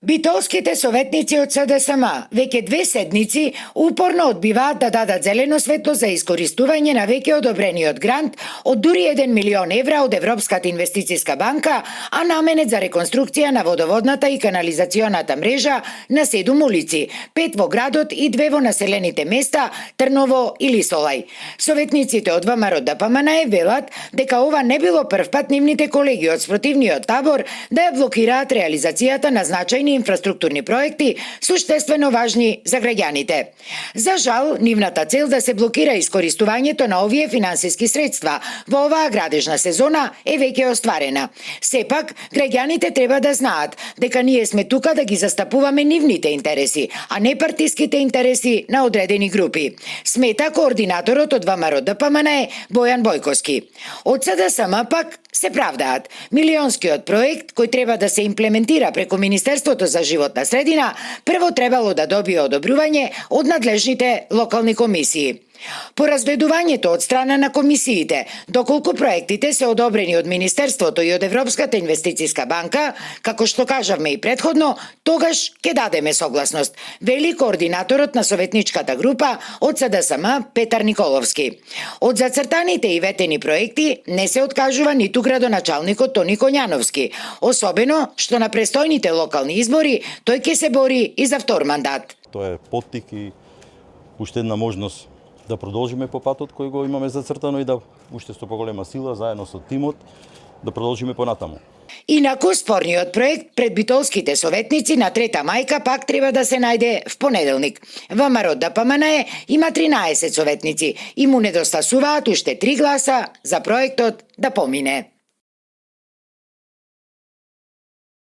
Битолските советници од СДСМ веќе 2 седмици упорно одбиваат да дадат зелено светло за искористување на веќе одобрениот грант од дури 1 милион евра од Европската инвестициска банка, а наменет за реконструкција на водоводната и канализационата мрежа на 7 улици, 5 во градот и 2 во населените места Трново и Лисолај. Советниците од ВМРО ДПМН велат дека ова не било првпат нивните колеги од спротивниот табор да ја блокираат реализацијата на значајни инфраструктурни проекти суштествено важни за граѓаните. За жал, нивната цел да се блокира искористувањето на овие финансиски средства во оваа градежна сезона е веќе остварена. Сепак, граѓаните треба да знаат дека ние сме тука да ги застапуваме нивните интереси, а не партиските интереси на одредени групи, смета координаторот од ВМРО ДПМН Бојан Бојковски. Од СДСМ пак се правдаат. Милионскиот проект кој треба да се имплементира преку Министерството за животна средина прво требало да добие одобрување од надлежните локални комисии. По разгледувањето од страна на комисиите, доколку проектите се одобрени од Министерството и од Европската инвестициска банка, како што кажавме и претходно, тогаш ќе дадеме согласност, вели координаторот на советничката група од СДСМ Петар Николовски. Од зацртаните и ветени проекти не се откажува ниту градоначалникот Тони Коњановски, особено што на престојните локални избори тој ќе се бори и за втор мандат. Тоа е поттик и уште една можност да продолжиме по патот кој го имаме зацртано и да уште со поголема сила заедно со тимот да продолжиме понатаму. Инаку спорниот проект пред битолските советници на Трета мајка пак треба да се најде в понеделник. ВМРО ДПМН има 13 советници и му недостасуваат уште 3 гласа за проектот да помине.